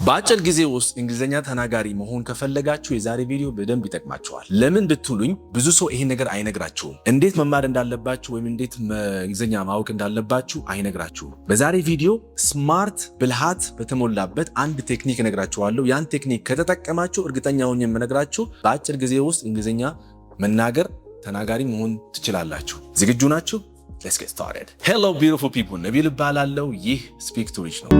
በአጭር ጊዜ ውስጥ እንግሊዘኛ ተናጋሪ መሆን ከፈለጋችሁ የዛሬ ቪዲዮ በደንብ ይጠቅማችኋል። ለምን ብትሉኝ ብዙ ሰው ይሄን ነገር አይነግራችሁም። እንዴት መማር እንዳለባችሁ ወይም እንዴት እንግሊዘኛ ማወቅ እንዳለባችሁ አይነግራችሁም። በዛሬ ቪዲዮ ስማርት ብልሃት በተሞላበት አንድ ቴክኒክ እነግራችኋለሁ። ያን ቴክኒክ ከተጠቀማችሁ እርግጠኛ ሆኜ የምነግራችሁ በአጭር ጊዜ ውስጥ እንግሊዘኛ መናገር ተናጋሪ መሆን ትችላላችሁ። ዝግጁ ናችሁ? Let's get started. Hello beautiful people. ነቢል እባላለሁ። ይህ Speak to Rich ነው።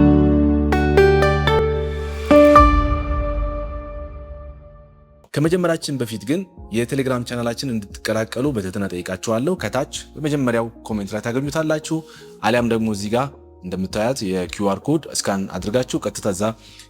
ከመጀመራችን በፊት ግን የቴሌግራም ቻናላችን እንድትቀላቀሉ በትህትና ጠይቃችኋለሁ። ከታች በመጀመሪያው ኮሜንት ላይ ታገኙታላችሁ። አሊያም ደግሞ እዚህ ጋር እንደምታዩት የኪውአር ኮድ ስካን አድርጋችሁ ቀጥታ እዛ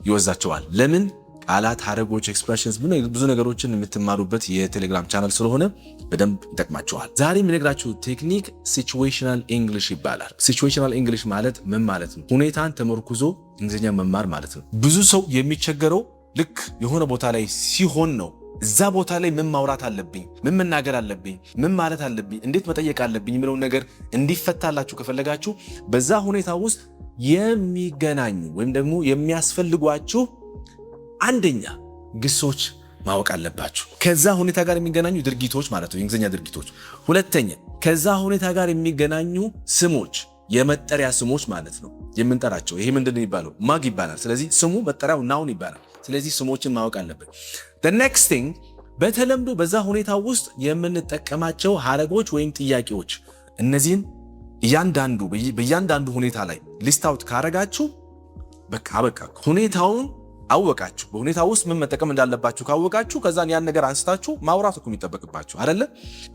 ይወዛችኋል። ለምን ቃላት፣ ሐረጎች፣ ኤክስፕሬሽንስ ብዙ ነገሮችን የምትማሩበት የቴሌግራም ቻናል ስለሆነ በደንብ ይጠቅማችኋል። ዛሬ የምነግራችሁ ቴክኒክ ሲቹዌሽናል ኢንግሊሽ ይባላል። ሲቹዌሽናል ኢንግሊሽ ማለት ምን ማለት ነው? ሁኔታን ተመርኩዞ እንግሊዝኛ መማር ማለት ነው። ብዙ ሰው የሚቸገረው ልክ የሆነ ቦታ ላይ ሲሆን ነው። እዛ ቦታ ላይ ምን ማውራት አለብኝ፣ ምን መናገር አለብኝ፣ ምን ማለት አለብኝ፣ እንዴት መጠየቅ አለብኝ የሚለውን ነገር እንዲፈታላችሁ ከፈለጋችሁ በዛ ሁኔታ ውስጥ የሚገናኙ ወይም ደግሞ የሚያስፈልጓችሁ አንደኛ ግሶች ማወቅ አለባችሁ። ከዛ ሁኔታ ጋር የሚገናኙ ድርጊቶች ማለት ነው፣ የእንግሊዝኛ ድርጊቶች። ሁለተኛ ከዛ ሁኔታ ጋር የሚገናኙ ስሞች፣ የመጠሪያ ስሞች ማለት ነው የምንጠራቸው። ይሄ ምንድን ነው የሚባለው? ማግ ይባላል። ስለዚህ ስሙ መጠሪያው ናውን ይባላል። ስለዚህ ስሞችን ማወቅ አለብን። the next thing በተለምዶ በዛ ሁኔታ ውስጥ የምንጠቀማቸው ሐረጎች ወይም ጥያቄዎች፣ እነዚህን በእያንዳንዱ ሁኔታ ላይ ሊስት አውት ካረጋችሁ በቃ ሁኔታውን አወቃችሁ። በሁኔታ ውስጥ ምን መጠቀም እንዳለባችሁ ካወቃችሁ ከዛን ያን ነገር አንስታችሁ ማውራት እኮ የሚጠበቅባችሁ አይደለ?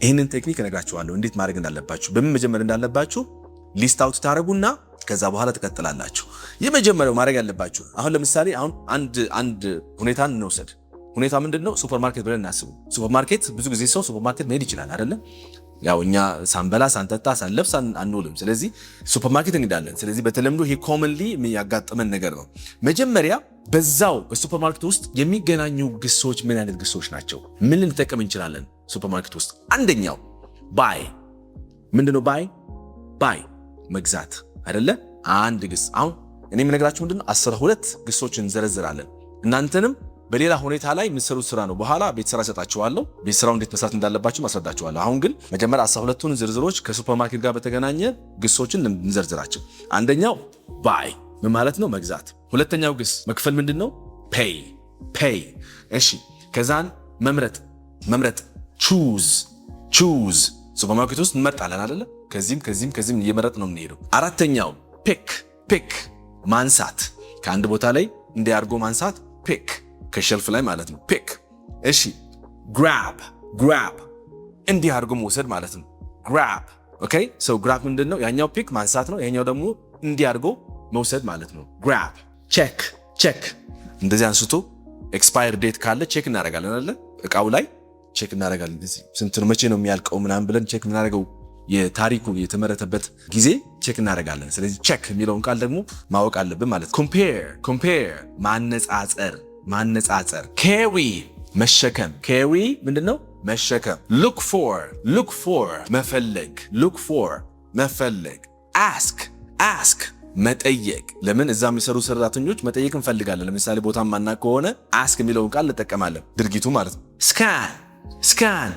ይህንን ቴክኒክ እነግራችኋለሁ፣ እንዴት ማድረግ እንዳለባችሁ፣ በምን መጀመር እንዳለባችሁ ሊስት አውት ታረጉና ከዛ በኋላ ትቀጥላላችሁ። የመጀመሪያው ማድረግ ያለባችሁ አሁን ለምሳሌ አንድ ሁኔታን እንውሰድ። ሁኔታ ምንድነው? ሱፐርማርኬት ብለን እናስቡ። ሱፐርማርኬት ብዙ ጊዜ ሰው ሱፐርማርኬት መሄድ ይችላል አይደለ? ያው እኛ ሳንበላ ሳንጠጣ ሳንለብስ አንውልም። ስለዚህ ሱፐርማርኬት እንሄዳለን። ስለዚህ በተለምዶ ይሄ ኮመንሊ የሚያጋጥመን ነገር ነው። መጀመሪያ በዛው በሱፐርማርኬት ውስጥ የሚገናኙ ግሶች ምን አይነት ግሶች ናቸው? ምን ልንጠቀም እንችላለን ሱፐርማርኬት ውስጥ? አንደኛው ባይ። ምንድነው ባይ? ባይ መግዛት አይደለ? አንድ ግስ። አሁን እኔ የምነግራችሁ ምንድነው 12 ግሶችን እንዘረዝራለን። እናንተንም በሌላ ሁኔታ ላይ የምትሰሩት ስራ ነው። በኋላ ቤት ስራ ሰጣችኋለሁ። ቤት ስራው እንዴት መስራት እንዳለባችሁ ማስረዳችኋለሁ። አሁን ግን መጀመሪያ 12ቱን ዝርዝሮች ከሱፐርማርኬት ጋር በተገናኘ ግሶችን እንዘርዝራቸው። አንደኛው ባይ ምን ማለት ነው? መግዛት። ሁለተኛው ግስ መክፈል ምንድነው? ፔይ ፔይ። እሺ ከዛን መምረጥ ቹዝ። ሱፐርማርኬት ውስጥ እንመርጣለን አይደለ? ከዚህም እየመረጥ ነው የምንሄደው። አራተኛው ፒክ ማንሳት። ከአንድ ቦታ ላይ እንዲያርጎ ማንሳት ፒክ፣ ከሸልፍ ላይ ማለት ነው ፒክ። እሺ ግራብ እንዲህ አድርጎ መውሰድ ማለት ነው ግራብ። ኦኬ ሶ ግራብ ምንድነው? ያኛው ፒክ ማንሳት ነው፣ ያኛው ደግሞ እንዲህ አድርጎ መውሰድ ማለት ነው ግራብ። ቼክ እንደዚህ አንስቶ ኤክስፓየር ዴት ካለ ቼክ እናደርጋለን አይደለ? እቃው ላይ ቼክ እናደርጋለን። ስንት ነው መቼ ነው የሚያልቀው ምናምን ብለን ቼክ እናደርገው። የታሪኩ የተመረተበት ጊዜ ቼክ እናደርጋለን። ስለዚህ ቼክ የሚለውን ቃል ደግሞ ማወቅ አለብን ማለት። ኮምፔር ማነጻጸር። ካሪ መሸከም። ካሪ ምንድነው? መሸከም። ሉክ ፎር መፈለግ። አስክ መጠየቅ። ለምን እዛ የሚሰሩ ሰራተኞች መጠየቅ እንፈልጋለን። ለምሳሌ ቦታ ማና ከሆነ አስክ የሚለውን ቃል እንጠቀማለን፣ ድርጊቱ ማለት ነው። ስካን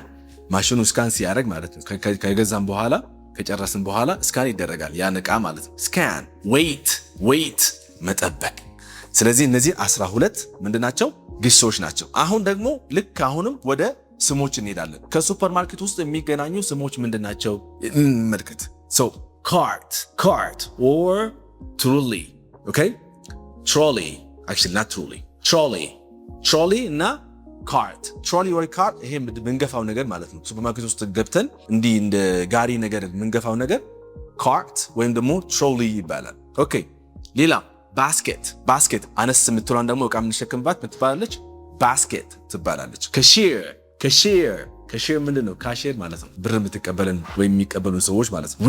ማሽኑ ስካን ሲያደርግ ማለት ነው። ከገዛም በኋላ ከጨረስን በኋላ ስካን ይደረጋል ያን ዕቃ ማለት ነው። ስካን። ዌይት መጠበቅ። ስለዚህ እነዚህ 12 ምንድናቸው? ግሶች ናቸው። አሁን ደግሞ ልክ አሁንም ወደ ስሞች እንሄዳለን። ከሱፐርማርኬት ውስጥ የሚገናኙ ስሞች ምንድናቸው እንመልከት። ሶ ካርት or trolley. okay trolley actually not trolley እና ካርት። ትሮሊ ወይ ካርት ይሄ ምንገፋው ነገር ማለት ነው። ሱፐርማርኬት ውስጥ ገብተን እንዲህ እንደ ጋሪ ነገር ምንገፋው ነገር ካርት ወይም ደግሞ ትሮሊ ይባላል። ኦኬ ሌላ ባስኬት አነስ የምትሏን ደግሞ ዕቃ የምንሸከምባት ምትባላለች ባስኬት ትባላለች። ካሺር ምንድነው? ካሺር ማለት ነው ብር የምትቀበልን ወይም የሚቀበሉን ሰዎች ማለት ነው።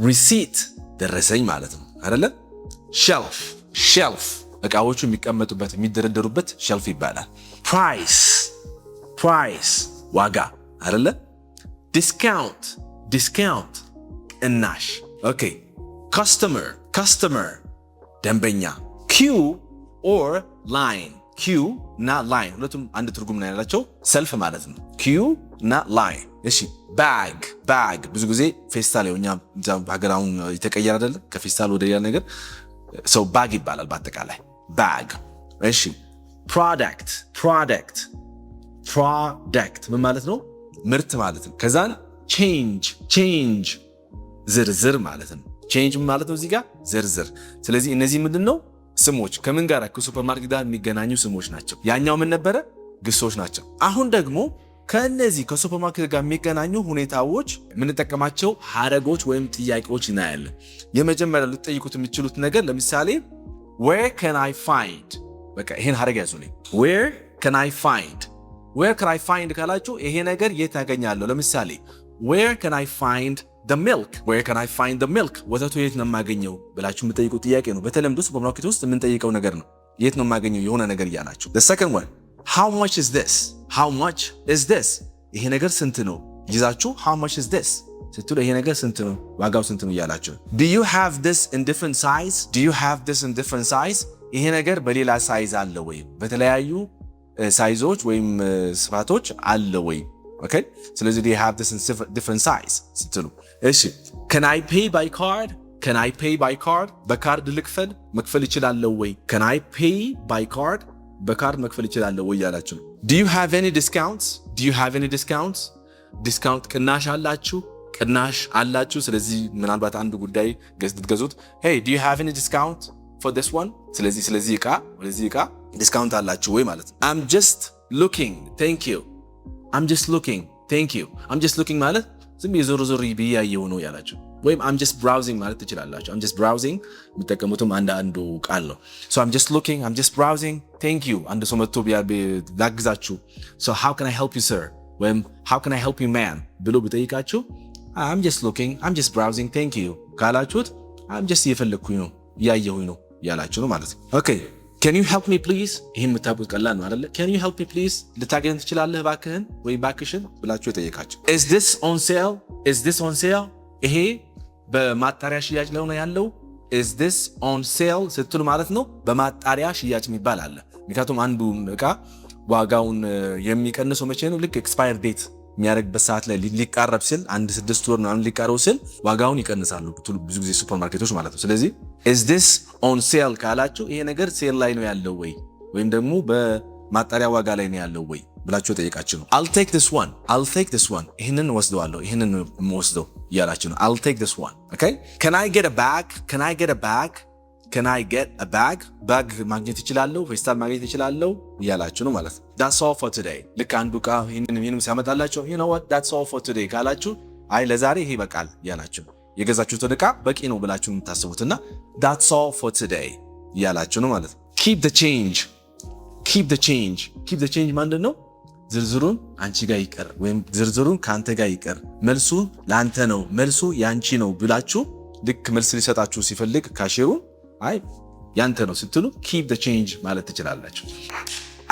ሪሲት ደረሰኝ ማለት ነው አይደለ? ሼልፍ ዕቃዎቹ የሚቀመጡበት የሚደረደሩበት ሼልፍ ይባላል። ፕራይስ ዋጋ አይደለ? ዲስካውንት ቅናሽ። ኦኬ ካስተመር ደንበኛ። or line q እና line ሁለቱም አንድ ትርጉም ነው ያላቸው ሰልፍ ማለት ነው q እና line እሺ bag ብዙ ጊዜ ፌስታል የኛ በሀገራውን የተቀየረ አይደለ ከፌስታል ወደ ሌላ ነገር ሰው ባግ ይባላል በአጠቃላይ bag እሺ product ምን ማለት ነው ምርት ማለት ነው ከዛን change ዝርዝር ማለት ነው change ማለት ነው እዚህ ጋር ዝርዝር ስለዚህ እነዚህ ምንድነው ስሞች ከምን ጋር ከሱፐርማርኬት ጋር የሚገናኙ ስሞች ናቸው ያኛው ምን ነበረ ግሶች ናቸው አሁን ደግሞ ከነዚህ ከሱፐርማርኬት ጋር የሚገናኙ ሁኔታዎች የምንጠቀማቸው ሐረጎች ወይም ጥያቄዎች እናያለን የመጀመሪያው ልትጠይቁት የምትችሉት ነገር ለምሳሌ where can I find በቃ ይሄን ሐረግ ያዙልኝ where can I find ካላችሁ ይሄ ነገር የት ያገኛለሁ ለምሳሌ where can I find the milk ወተቱ የት ነው የማገኘው ብላችሁ የምትጠይቁት ጥያቄ ነው በተለምዶ ሱፐርማርኬት ውስጥ የምንጠይቀው ነገር ነው የት ነው የማገኘው የሆነ ነገር ያላችሁ the second one how much is this ይሄ ነገር ስንት ነው ይዛችሁ how much is this ስትሉ ይሄ ነገር ስንት ነው ዋጋው ስንት ነው ያላችሁ do you have this in different size ይሄ ነገር በሌላ ሳይዝ አለ ወይ በተለያዩ ሳይዞች ወይም ስፋቶች አለ ወይ okay ስለዚህ do you have this in different size ስትሉ እሺ can I pay by card በካርድ መክፈል ይችላል ወይ can I pay by card በካርድ መክፈል ይችላል ወይ ያላችሁ do you have any discounts ዲስካውንት ቅናሽ አላችሁ ስለዚህ ምናልባት አንድ ጉዳይ ገዝት hey do you have any discount for this one ስለዚህ ዕቃ ዲስካውንት አላችሁ ወይ ማለት ነው I'm just looking thank you ማለት ዝም የዞር ብያየው ነው ያላችሁ ወይም I'm just browsing ማለት ትችላላችሁ I'm just browsing የምትጠቀሙትም አንዱ ቃል ነው so I'm just browsing thank you አንድ ሰው መጥቶ ቢያግዛችሁ so how can I help you sir ወይም how can I help you man ብሎ ቢጠይቃችሁ I'm just browsing thank you ካላችሁት I'm just እየፈለኩኝ ነው ያየሁኝ ነው ያላችሁ ነው ማለት ነው okay can you help me please ይሄን የምታውቁት ቀላል ነው አይደለ can you help me please ልታገኝ ትችላለህ ባክህን ወይ ባክሽን ብላችሁ ጠይቃችሁ is this on sale ይሄ በማጣሪያ ሽያጭ ላይ ነው ያለው is this on sale ስትሉ ማለት ነው በማጣሪያ ሽያጭ የሚባል አለ ምክንያቱም አንዱ ዕቃ ዋጋውን የሚቀንሰው መቼ ነው ልክ ኤክስፓየር ዴት የሚያደርግበት ሰዓት ላይ ሊቃረብ ሲል አንድ 6 ወር ነው ሊቃረው ሲል ዋጋውን ይቀንሳሉ ብዙ ጊዜ ሱፐርማርኬቶች ማለት ነው ስለዚህ is this on sale ካላችሁ ይሄ ነገር ሴል ላይ ነው ያለው ወይም ደግሞ በማጣሪያ ዋጋ ላይ ነው ያለው ወይ ብላችሁ ጠይቃችሁ ነው I'll take this one ይሄንን ወስደዋለሁ ይሄንን ወስደው ያላችሁ ነው I'll take this one okay can I get a bag bag ማግኘት ይችላልው ፌስታል ማግኘት ይችላልው ያላችሁ ነው ማለት ነው that's all for today ልክ አንዱ ቃ ይሄንን ሲያመጣላችሁ you know what that's all for today ካላችሁ አይ ለዛሬ ይሄ በቃል ያላችሁ የገዛችሁት ዕቃ በቂ ነው ብላችሁ የምታስቡትና that's all for today ያላችሁ ነው ማለት ነው keep the change ማለት ነው ዝርዝሩን አንቺ ጋር ይቀር ወይም ዝርዝሩን ካንተ ጋር ይቀር መልሱ ላንተ ነው መልሱ ያንቺ ነው ብላችሁ ልክ መልስ ሊሰጣችሁ ሲፈልግ ካሽሩ አይ ያንተ ነው ስትሉ keep the change ማለት ትችላላችሁ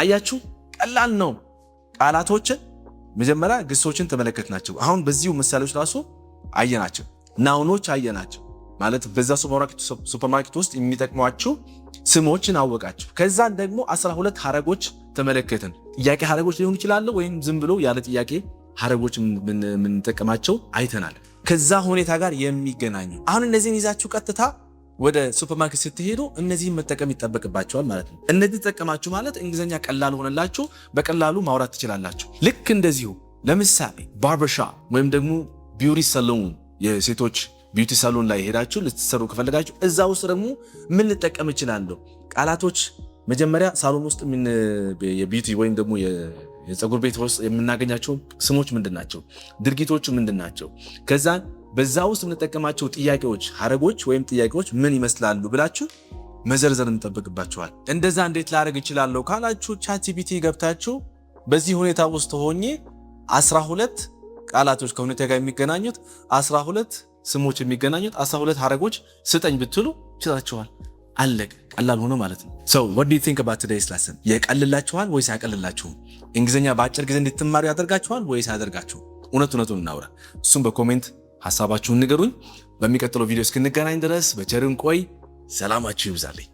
አያችሁ ቀላል ነው ቃላቶችን መጀመሪያ ግሶችን ተመለከትናቸው አሁን በዚሁ ምሳሌዎች ራሱ አየናቸው ናውኖች አየናቸው ማለት በዛ ሱፐርማርኬት ውስጥ የሚጠቅሟችሁ ስሞችን አወቃችሁ ከዛን ደግሞ 12 ሐረጎች ተመለከትን ጥያቄ ሐረጎች ሊሆኑ ይችላል ወይም ዝም ብሎ ያለ ጥያቄ ሐረጎች ምን ተጠቀማቸው አይተናል ከዛ ሁኔታ ጋር የሚገናኙ አሁን እነዚህን ይዛችሁ ቀጥታ ወደ ሱፐርማርኬት ስትሄዱ እነዚህን መጠቀም ይጠበቅባቸዋል ማለት ነው እነዚህ ተጠቀማችሁ ማለት እንግሊዘኛ ቀላል ሆነላችሁ በቀላሉ ማውራት ትችላላችሁ ልክ እንደዚሁ ለምሳሌ ባርበርሾፕ ወይም ደግሞ ቢዩቲ ሰሎን የሴቶች ቢዩቲ ሰሎን ላይ ሄዳችሁ ልትሰሩ ከፈለጋችሁ እዛ ውስጥ ደግሞ ምን ልጠቀም እችላለሁ ቃላቶች መጀመሪያ ሳሎን ውስጥ ምን የቢዩቲ ወይም ደግሞ የፀጉር ቤት ውስጥ የምናገኛቸው ስሞች ምንድናቸው ድርጊቶቹ ምንድናቸው ከዛ በዛ ውስጥ የምንጠቀማቸው ጥያቄዎች ሐረጎች ወይም ጥያቄዎች ምን ይመስላሉ ብላችሁ መዘርዘር እንጠብቅባችኋል እንደዛ እንዴት ላደርግ እችላለሁ ካላችሁ ChatGPT ገብታችሁ በዚህ ሁኔታ ውስጥ ሆኜ 12 ቃላቶች ከሁኔታ ጋር የሚገናኙት 12 ስሞች የሚገናኙት 12 ሐረጎች ስጠኝ ብትሉ ይችላችኋል አለቀ ቀላል ሆኖ ማለት ነው so what do you think about today's lesson የቀልላችኋል ወይስ ያቀልላችኋል እንግሊዘኛ በአጭር ጊዜ እንድትማሩ ያደርጋችኋል ወይስ ያደርጋችሁ እውነቱን እናውራ እሱም በኮሜንት ሐሳባችሁን ንገሩኝ በሚቀጥለው ቪዲዮ እስክንገናኝ ድረስ በቸርን ቆይ ሰላማችሁ ይብዛልኝ